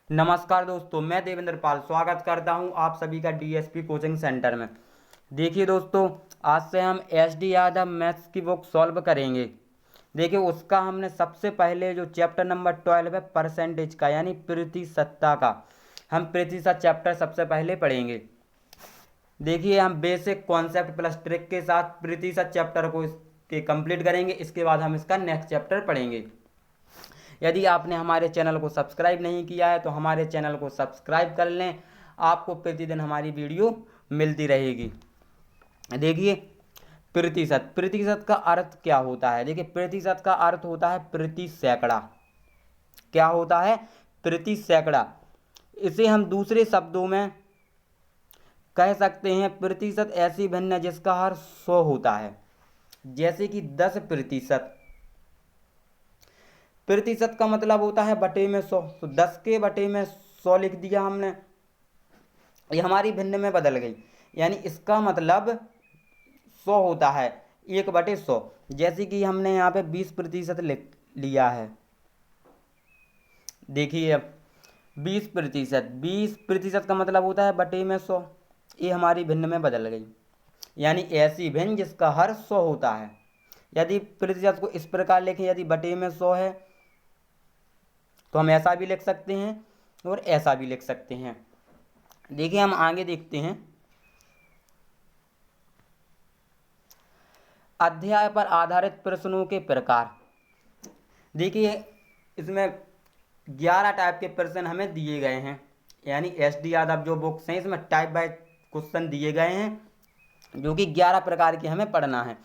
नमस्कार दोस्तों, मैं देवेंद्र पाल स्वागत करता हूं आप सभी का डीएसपी कोचिंग सेंटर में। देखिए दोस्तों, आज से हम एसडी यादव मैथ्स की बुक सॉल्व करेंगे। देखिए, उसका हमने सबसे पहले जो चैप्टर नंबर 12 है परसेंटेज का यानी प्रतिशतता का, हम प्रतिशत चैप्टर सबसे पहले पढ़ेंगे। देखिए, हम बेसिक कॉन्सेप्ट प्लस ट्रिक के साथ प्रतिशत चैप्टर को इसके कंप्लीट करेंगे। इसके बाद हम इसका नेक्स्ट चैप्टर पढ़ेंगे। यदि आपने हमारे चैनल को सब्सक्राइब नहीं किया है तो हमारे चैनल को सब्सक्राइब कर लें, आपको प्रतिदिन हमारी वीडियो मिलती रहेगी। देखिए, प्रतिशत प्रतिशत का अर्थ क्या होता है। देखिए, प्रतिशत का अर्थ होता है प्रति सैकड़ा। क्या होता है? प्रति सैकड़ा। इसे हम दूसरे शब्दों में कह सकते हैं प्रतिशत ऐसी भिन्न जिसका हर 100 होता है। जैसे कि 10%। प्रतिशत का मतलब होता है बटे में 100, तो 10 के बटे में 100 लिख दिया हमने, ये हमारी भिन्न में बदल गई। यानी इसका मतलब 100 होता है, 1/100। जैसे कि हमने यहाँ पे 20% लिख लिया है। देखिए, अब 20%, 20% का मतलब होता है बटे में 100, ये हमारी भिन्न में बदल गई। यानी ऐसी भिन्न जिसका हर 100 होता है। यदि प्रतिशत को इस प्रकार लिखें, यदि बटे में 100 है तो हम ऐसा भी लिख सकते हैं और ऐसा भी लिख सकते हैं। देखिए, हम आगे देखते हैं। अध्याय पर आधारित प्रश्नों के प्रकार। देखिए, इसमें 11 टाइप के प्रश्न हमें दिए गए हैं। यानी एसडी यादव जो बुक्स हैं इसमें टाइप बाय क्वेश्चन दिए गए हैं जो कि 11 प्रकार के हमें पढ़ना है।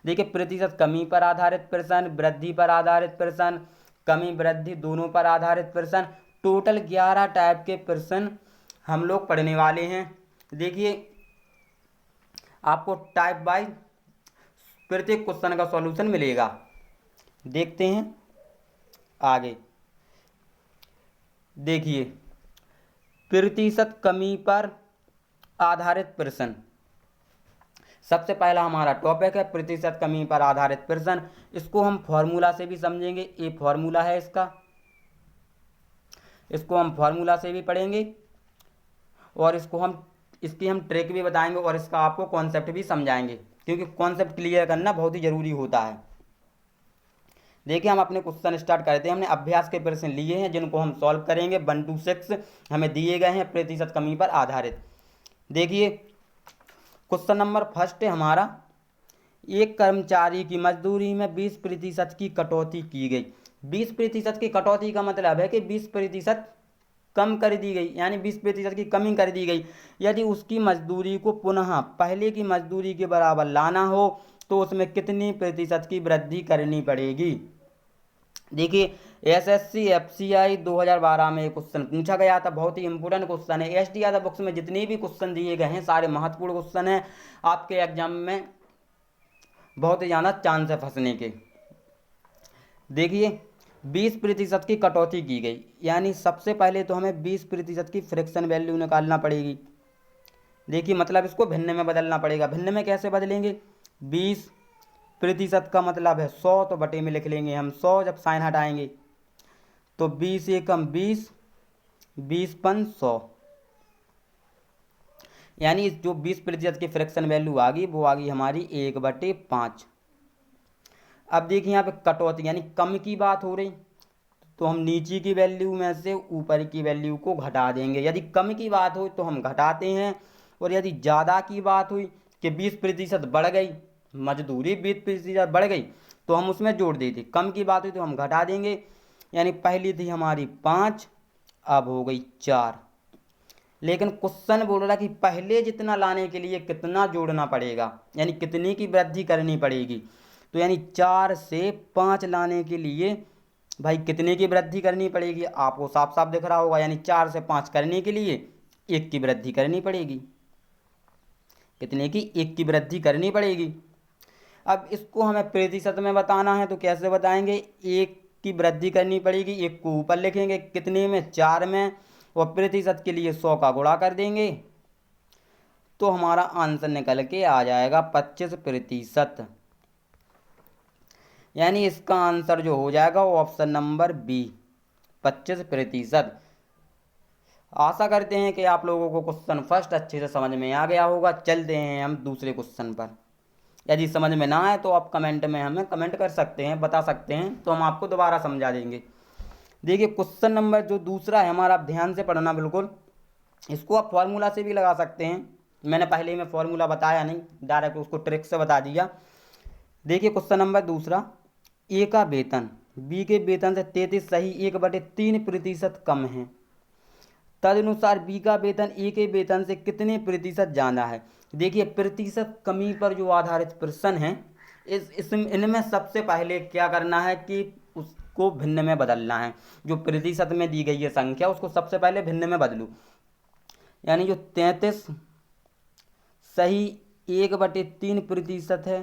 देखिए, प्रतिशत कमी पर आधारित प्रश्न, वृद्धि पर आधारित प्रश्न, कमी वृद्धि दोनों पर आधारित प्रश्न, टोटल 11 टाइप के प्रश्न हम लोग पढ़ने वाले हैं। देखिए, आपको टाइप बाय प्रत्येक क्वेश्चन का सॉल्यूशन मिलेगा। देखते हैं आगे। देखिए, प्रतिशत कमी पर आधारित प्रश्न, सबसे पहला हमारा टॉपिक है प्रतिशत कमी पर आधारित प्रश्न। इसको हम फॉर्मूला से भी समझेंगे, ये फॉर्मूला है इसको हम फॉर्मूला से भी पढ़ेंगे और इसकी हम ट्रिक भी बताएंगे और इसका आपको कॉन्सेप्ट भी समझाएंगे, क्योंकि कॉन्सेप्ट क्लियर करना बहुत ही जरूरी होता है। देखिए, हम अपने क्वेश्चन स्टार्ट करते हैं। हमने अभ्यास के प्रश्न लिए हैं जिनको हम सॉल्व करेंगे। 1 to 6 हमें दिए गए हैं प्रतिशत कमी पर आधारित। देखिए, क्वेश्चन नंबर फर्स्ट है हमारा, एक कर्मचारी की मजदूरी में 20% की कटौती की गई। 20% की कटौती का मतलब है कि 20% कम कर दी गई, यानी 20% की कमी कर दी गई। यदि उसकी मजदूरी को पुनः पहले की मजदूरी के बराबर लाना हो तो उसमें कितनी प्रतिशत की वृद्धि करनी पड़ेगी। देखिए, एसएससी एफसीआई 2012 में क्वेश्चन पूछा गया था, बहुत ही इंपॉर्टेंट क्वेश्चन है। एसडी यादव बुक्स में जितने भी क्वेश्चन दिए गए हैं सारे महत्वपूर्ण क्वेश्चन हैं, आपके एग्जाम में बहुत ही ज़्यादा चांस है फंसने के। देखिए, 20% की कटौती की गई, यानी सबसे पहले तो हमें 20% की फ्रैक्शन वैल्यू निकालना पड़ेगी। देखिए, मतलब इसको भिन्न में बदलना पड़ेगा। भिन्न में कैसे बदलेंगे? 20% का मतलब है 100, तो बटे में लिख लेंगे हम 100। जब साइन हटाएंगे तो 20 एकम 20, 20 × 100, यानी जो 20% की फ्रैक्शन वैल्यू आ गई वो आ गई हमारी 1/5। अब देखिए, यहाँ पे कटौती यानी कम की बात हो रही, तो हम नीचे की वैल्यू में से ऊपर की वैल्यू को घटा देंगे। यदि कम की बात हो तो हम घटाते हैं, और यदि ज़्यादा की बात हुई कि 20% बढ़ गई, मजदूरी 20% बढ़ गई, तो हम उसमें जोड़ देते। कम की बात हुई तो हम घटा देंगे। यानी पहली थी हमारी 5, अब हो गई 4। लेकिन क्वेश्चन बोल रहा कि पहले जितना लाने के लिए कितना जोड़ना पड़ेगा, यानी कितनी की वृद्धि करनी पड़ेगी। तो यानी 4 से 5 लाने के लिए भाई कितने की वृद्धि करनी पड़ेगी, आपको साफ साफ दिख रहा होगा। यानी 4 से 5 करने के लिए 1 की वृद्धि करनी पड़ेगी। कितने की? 1 की वृद्धि करनी पड़ेगी। अब इसको हमें प्रतिशत में बताना है, तो कैसे बताएंगे? 1 की वृद्धि करनी पड़ेगी, 1 को ऊपर लिखेंगे, कितने में? 4 में, और प्रतिशत के लिए 100 का गुणा कर देंगे तो हमारा आंसर निकल के आ जाएगा 25%। यानी इसका आंसर जो हो जाएगा वो ऑप्शन नंबर बी, 25%। आशा करते हैं कि आप लोगों को क्वेश्चन फर्स्ट अच्छे से समझ में आ गया होगा। चलते हैं हम दूसरे क्वेश्चन पर। यदि समझ में ना आए तो आप कमेंट में हमें कमेंट कर सकते हैं, बता सकते हैं, तो हम आपको दोबारा समझा देंगे। देखिए क्वेश्चन नंबर जो दूसरा है हमारा, आप ध्यान से पढ़ना बिल्कुल। इसको आप फॉर्मूला से भी लगा सकते हैं। मैंने पहले ही में फॉर्मूला बताया नहीं, डायरेक्ट उसको ट्रिक से बता दिया। देखिए क्वेश्चन नंबर दूसरा, ए का वेतन बी के वेतन से 33 सही 1/3% कम है। तदनुसार बी का वेतन ए के वेतन से कितने प्रतिशत ज़्यादा है। देखिए प्रतिशत कमी पर जो आधारित प्रश्न है, इनमें सबसे पहले क्या करना है कि उसको भिन्न में बदलना है। जो प्रतिशत में दी गई है संख्या, उसको सबसे पहले भिन्न में बदलूँ। यानी जो 33 सही 1/3% है,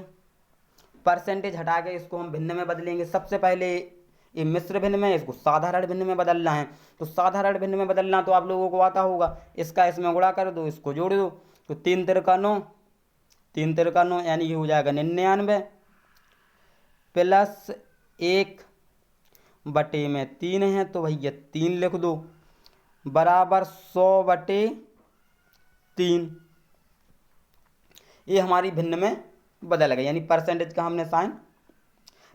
परसेंटेज हटा के इसको हम भिन्न में बदलेंगे। सबसे पहले ये मिश्र भिन्न में, इसको साधारण भिन्न में बदलना है। तो साधारण भिन्न में बदलना तो आप लोगों को आता होगा, इसका इसमें गुणा कर दो, इसको जोड़ दो। तो 3 तिरका 9, 3 तिरका 9 यानी ये हो जाएगा 99 प्लस 1/3 है, तो भैया 3 लिख दो, बराबर 100/3। ये हमारी भिन्न में बदल गई, यानी परसेंटेज का हमने साइन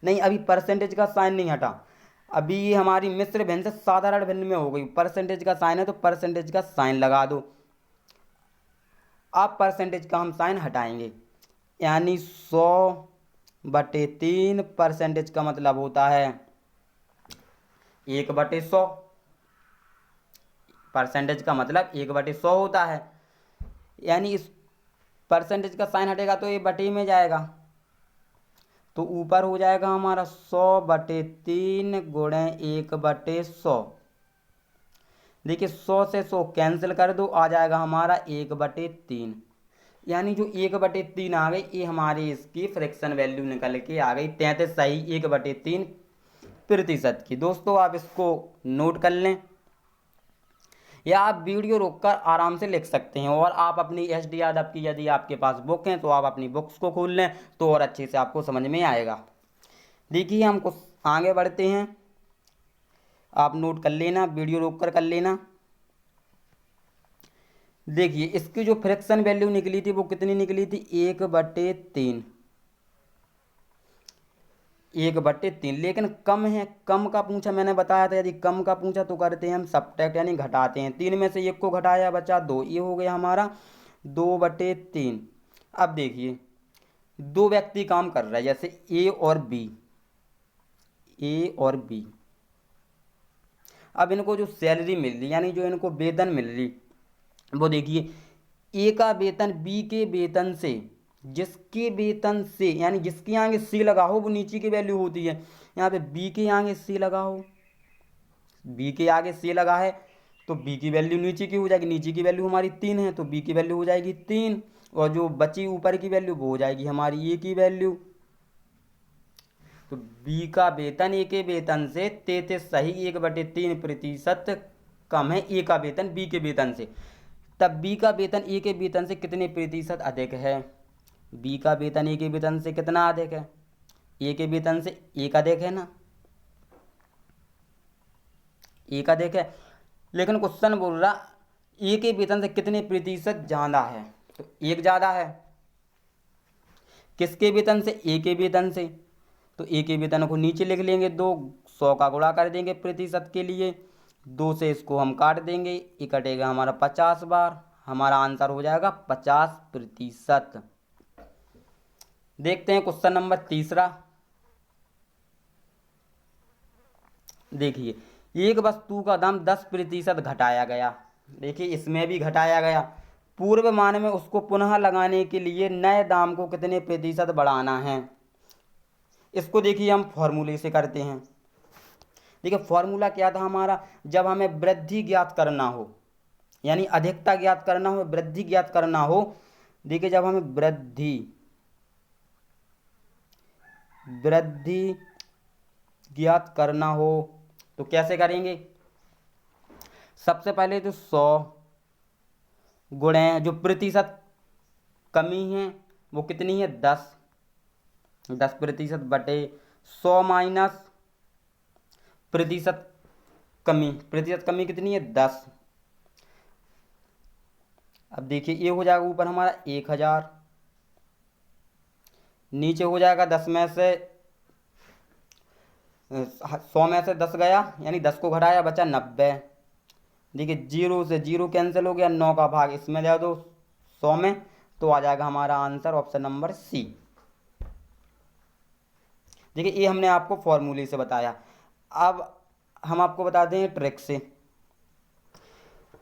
नहीं, अभी परसेंटेज का साइन नहीं हटा, अभी ये हमारी मिश्र भिन्न से साधारण भिन्न में हो गई। परसेंटेज का साइन है तो परसेंटेज का साइन लगा दो। अब परसेंटेज का हम साइन हटाएंगे, यानी 100/3 परसेंटेज का मतलब होता है 1/100। परसेंटेज का मतलब 1/100 होता है, यानी इस परसेंटेज का साइन हटेगा तो ये बटे में जाएगा, तो ऊपर हो जाएगा हमारा 100/3 गुणे 1/100। देखिए 100 से 100 कैंसिल कर दो, आ जाएगा हमारा 1/3। यानी जो 1/3 आ गई, ये हमारी इसकी फ्रैक्शन वैल्यू निकल के आ गई 33 सही 1/3% की। दोस्तों आप इसको नोट कर लें, या आप वीडियो रोककर आराम से लिख सकते हैं। और आप अपनी SD यादव की यदि आपके पास बुक हैं तो आप अपनी बुक्स को खोल लें, तो और अच्छे से आपको समझ में आएगा। देखिए हम कुछ आगे बढ़ते हैं, आप नोट कर लेना, वीडियो रोक कर लेना। देखिए इसकी जो फ्रैक्शन वैल्यू निकली थी वो कितनी निकली थी, 1/3, 1/3। लेकिन कम है, कम का पूछा, मैंने बताया था यदि कम का पूछा तो करते हैं हम सब्ट्रैक्ट, यानी घटाते हैं। 3 में से 1 को घटाया, बचा 2, ये हो गया हमारा 2/3। अब देखिए दो व्यक्ति काम कर रहे हैं, जैसे ए और बी, ए और बी। अब इनको जो सैलरी मिल रही, यानी जो इनको वेतन मिल रही, वो देखिए ए का वेतन बी के वेतन से, जिसके वेतन से यानी जिसके आगे सी लगा हो वो नीचे की वैल्यू होती है। यहाँ पे बी के आगे सी लगा हो, बी के आगे सी लगा है तो बी की वैल्यू नीचे की हो जाएगी। नीचे की वैल्यू हमारी 3 है तो बी की वैल्यू हो जाएगी 3, और जो बची ऊपर की वैल्यू वो हो जाएगी हमारी ए की वैल्यू। तो बी का वेतन ए के वेतन से 33 सही 1/3% कम है ए का वेतन बी के वेतन से। तब बी का वेतन ए के वेतन से कितने प्रतिशत अधिक है। बी का वेतन ए के वेतन से कितना अधिक है, ए के वेतन से एक अधिक है ना, एक अधिक है। लेकिन क्वेश्चन बोल रहा ए के वेतन से कितने प्रतिशत ज़्यादा है, तो एक ज़्यादा है। किसके वेतन से, ए के वेतन से। तो ए के वेतन को नीचे लिख लेंगे 2, 100 का गुणा कर देंगे प्रतिशत के लिए, 2 से इसको हम काट देंगे, ये कटेगा हमारा 50 बार, हमारा आंसर हो जाएगा 50%। देखते हैं क्वेश्चन नंबर तीसरा। देखिए एक वस्तु का दाम 10% घटाया गया, देखिए इसमें भी घटाया गया। पूर्व मान में उसको पुनः लगाने के लिए नए दाम को कितने प्रतिशत बढ़ाना है। इसको देखिए हम फॉर्मूले से करते हैं। देखिए फॉर्मूला क्या था हमारा, जब हमें वृद्धि ज्ञात करना हो, यानी अधिकता ज्ञात करना हो, वृद्धि ज्ञात करना हो। देखिए जब हमें वृद्धि ज्ञात करना हो तो कैसे करेंगे। सबसे पहले तो 100 गुणे जो प्रतिशत कमी है वो कितनी है 10% बटे 100 माइनस प्रतिशत कमी, प्रतिशत कमी कितनी है 10, अब देखिए ये हो जाएगा ऊपर हमारा 1000, नीचे हो जाएगा 10 में से 100 में से 10 गया, यानी 10 को घटाया बचा 90। देखिए 0 से 0 कैंसिल हो गया, 9 का भाग इसमें दे दो 100 में, तो आ जाएगा हमारा आंसर ऑप्शन नंबर सी। देखिए ये हमने आपको फॉर्मूले से बताया। अब हम आपको बता दें ट्रिक से।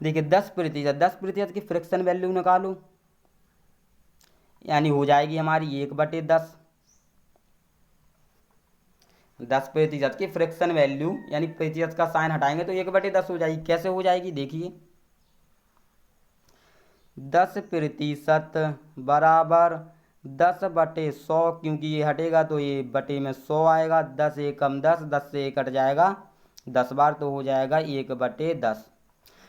देखिए 10% की फ्रैक्शन वैल्यू निकालो, यानी हो जाएगी हमारी 1/10। 10% की फ्रैक्शन वैल्यू यानी प्रतिशत का साइन हटाएंगे तो 1/10 हो जाएगी। कैसे हो जाएगी देखिए, 10% बराबर 10/100, क्योंकि ये हटेगा तो ये बटे में 100 आएगा। 10 एकम 10, 10 से 1 कट जाएगा 10 बार, तो हो जाएगा 1/10।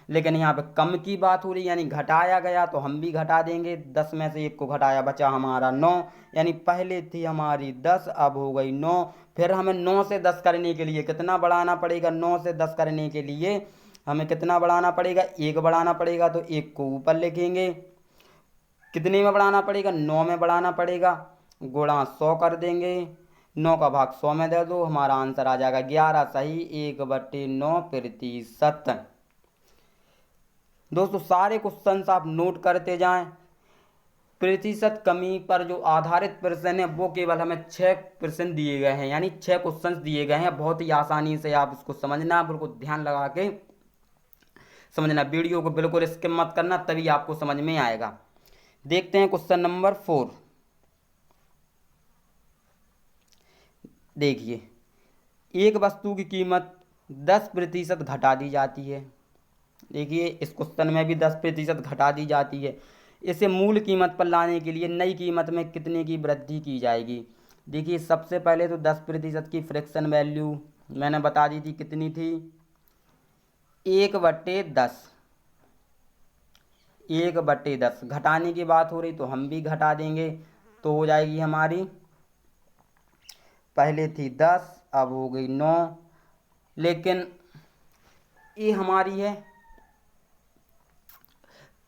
लेकिन यहाँ पे कम की बात हो रही, यानी घटाया गया तो हम भी घटा देंगे। 10 में से 1 को घटाया बचा हमारा 9, यानी पहले थी हमारी 10 अब हो गई 9। फिर हमें 9 से 10 करने के लिए कितना बढ़ाना पड़ेगा? 9 से 10 करने के लिए हमें कितना बढ़ाना पड़ेगा? 1 बढ़ाना पड़ेगा, तो 1 को ऊपर लिखेंगे। कितने में बढ़ाना पड़ेगा? 9 में बढ़ाना पड़ेगा, गुणा 100 कर देंगे। 9 का भाग 100 में दे दो, हमारा आंसर आ जाएगा 11 सही 1/9%। दोस्तों सारे क्वेश्चन आप नोट करते जाएं। प्रतिशत कमी पर जो आधारित प्रश्न है वो केवल हमें 6 प्रश्न दिए गए हैं, यानी 6 क्वेश्चन दिए गए हैं। बहुत ही आसानी से आप इसको समझना, बिल्कुल ध्यान लगा के समझना, वीडियो को बिल्कुल स्किप मत करना, तभी आपको समझ में आएगा। देखते हैं क्वेश्चन नंबर 4। देखिए एक वस्तु की कीमत 10% घटा दी जाती है। देखिए इस क्वेश्चन में भी 10% घटा दी जाती है। इसे मूल कीमत पर लाने के लिए नई कीमत में कितने की वृद्धि की जाएगी? देखिए सबसे पहले तो 10% की फ्रैक्शन वैल्यू मैंने बता दी थी, कितनी थी? 1/10। 1/10 घटाने की बात हो रही तो हम भी घटा देंगे, तो हो जाएगी हमारी, पहले थी 10 अब हो गई 9। लेकिन ये हमारी है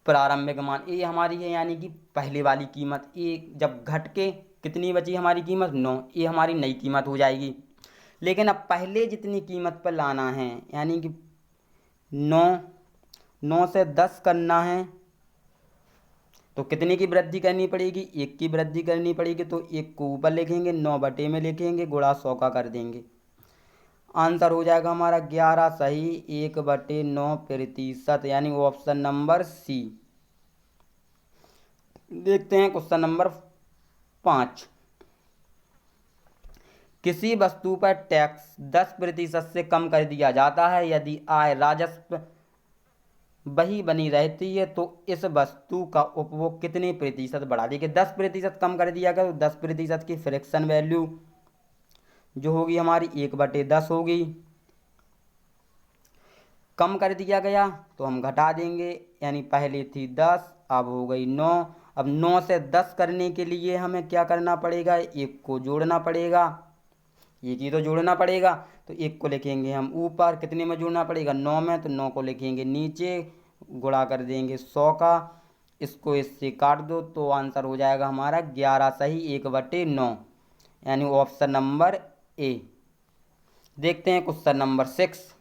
प्रारंभिक मान, ये हमारी है यानी कि पहले वाली कीमत। ये जब घट के कितनी बची हमारी कीमत? 9, ये हमारी नई कीमत हो जाएगी। लेकिन अब पहले जितनी कीमत पर लाना है, यानी कि 9 से 10 करना है, तो कितने की वृद्धि करनी पड़ेगी? 1 की वृद्धि करनी पड़ेगी, तो 1 को ऊपर लिखेंगे, 9 बटे में लिखेंगे, गुणा 100 का कर देंगे। आंसर हो जाएगा हमारा 11 सही 1/9%, यानी ऑप्शन नंबर सी। देखते हैं क्वेश्चन नंबर 5। किसी वस्तु पर टैक्स 10% से कम कर दिया जाता है, यदि आय राजस्व वही बनी रहती है तो इस वस्तु का उपभोग कितने प्रतिशत बढ़ा? देखिए 10% कम कर दिया गया तो 10% की फ्रैक्शन वैल्यू जो होगी हमारी 1/10 होगी। कम कर दिया गया तो हम घटा देंगे, यानी पहले थी 10 अब हो गई 9। अब 9 से 10 करने के लिए हमें क्या करना पड़ेगा? 1 को जोड़ना पड़ेगा, एक ही तो जोड़ना पड़ेगा, तो 1 को लिखेंगे हम ऊपर, कितने में जोड़ना पड़ेगा? 9 में, तो 9 को लिखेंगे नीचे, गुणा कर देंगे 100 का। इसको इससे काट दो तो आंसर हो जाएगा हमारा 11 सही 1/9, यानी ऑप्शन नंबर ए। देखते हैं क्वेश्चन नंबर 6।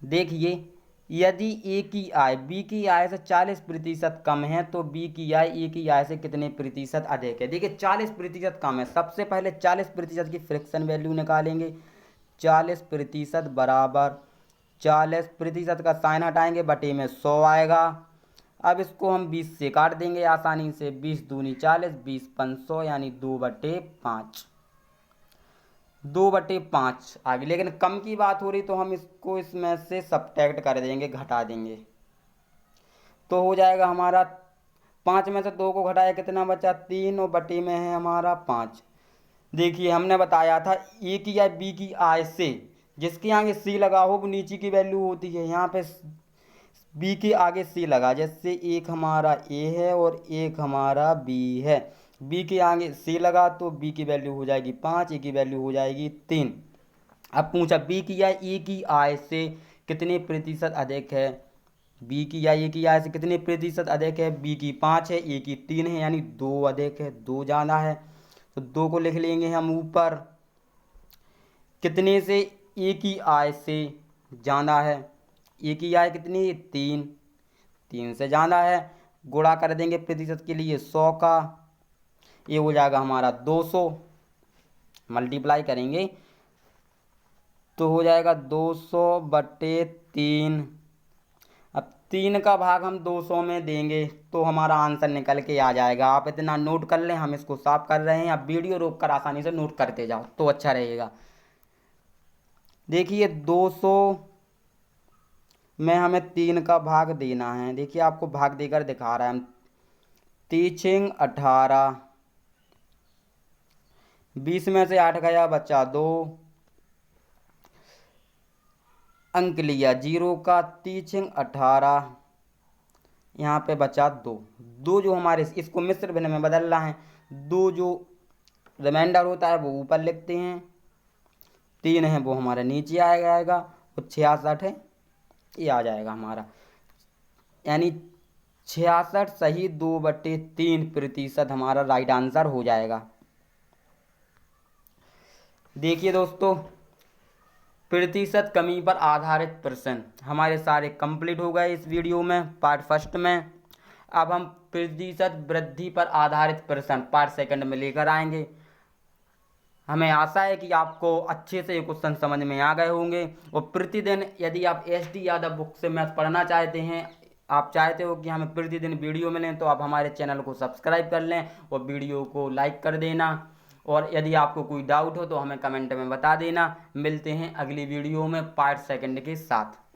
देखिए यदि ए की आय बी की आय से 40% कम है तो बी की आय ए की आय से कितने प्रतिशत अधिक है? देखिए 40% कम है, सबसे पहले 40% की फ्रैक्शन वैल्यू निकालेंगे। 40% बराबर 40% का साइन हटाएंगे, बटे में 100 आएगा। अब इसको हम 20 से काट देंगे आसानी से, 20 दूनी 40, 20 500, यानी 2/5, 2/5 आ गई। लेकिन कम की बात हो रही तो हम इसको इसमें से सब्ट्रैक्ट कर देंगे, घटा देंगे, तो हो जाएगा हमारा 5 में से 2 को घटाया कितना बचा? 3, और बटे में है हमारा 5। देखिए हमने बताया था ए की या बी की आय से, जिसके आगे सी लगा हो वो नीचे की वैल्यू होती है। यहाँ पे बी के आगे सी लगा, जैसे एक हमारा ए है और एक हमारा बी है। बी के आगे सी लगा तो बी की वैल्यू हो जाएगी 5, ए की वैल्यू हो जाएगी 3। अब पूछा बी की या ए की आय से कितने प्रतिशत अधिक है, बी की या ए की या से कितने प्रतिशत अधिक है, बी की 5 है, ए की 3 है, यानी 2 अधिक है, 2 ज़्यादा है। तो 2 को लिख लेंगे हम ऊपर। कितने से, ए की आय से ज़्यादा है, ए की आय कितनी है, 3, 3 से ज़्यादा है। गुणा कर देंगे प्रतिशत के लिए 100 का, ये हो जाएगा हमारा 200। मल्टीप्लाई करेंगे तो हो जाएगा 200/3। अब 3 का भाग हम 200 में देंगे तो हमारा आंसर निकल के आ जाएगा। आप इतना नोट कर लें, हम इसको साफ कर रहे हैं। आप वीडियो रोक कर आसानी से नोट करते जाओ तो अच्छा रहेगा। देखिए 200 में हमें 3 का भाग देना है। देखिए आपको भाग देकर दिखा रहा है हम। 3 18, 20 में से 8 गया, बचा 2 अंक लिया 0 का। 3 18, यहाँ पे बचा 2। 2 जो हमारे, इसको मिश्र भिन्न में बदलना है। 2 जो रिमाइंडर होता है वो ऊपर लिखते हैं, 3 है वो हमारा नीचे आएगा, और 66 है ये आ जाएगा हमारा। यानी 66 सही 2/3% हमारा राइट आंसर हो जाएगा। देखिए दोस्तों, प्रतिशत कमी पर आधारित प्रश्न हमारे सारे कंप्लीट हो गए इस वीडियो में, पार्ट फर्स्ट में। अब हम प्रतिशत वृद्धि पर आधारित प्रश्न पार्ट सेकंड में लेकर आएंगे। हमें आशा है कि आपको अच्छे से ये क्वेश्चन समझ में आ गए होंगे। और प्रतिदिन यदि आप SD यादव बुक से मैथ पढ़ना चाहते हैं, आप चाहते हो कि हमें प्रतिदिन वीडियो मिलें, तो आप हमारे चैनल को सब्सक्राइब कर लें और वीडियो को लाइक कर देना। और यदि आपको कोई डाउट हो तो हमें कमेंट में बता देना। मिलते हैं अगली वीडियो में पार्ट सेकंड के साथ।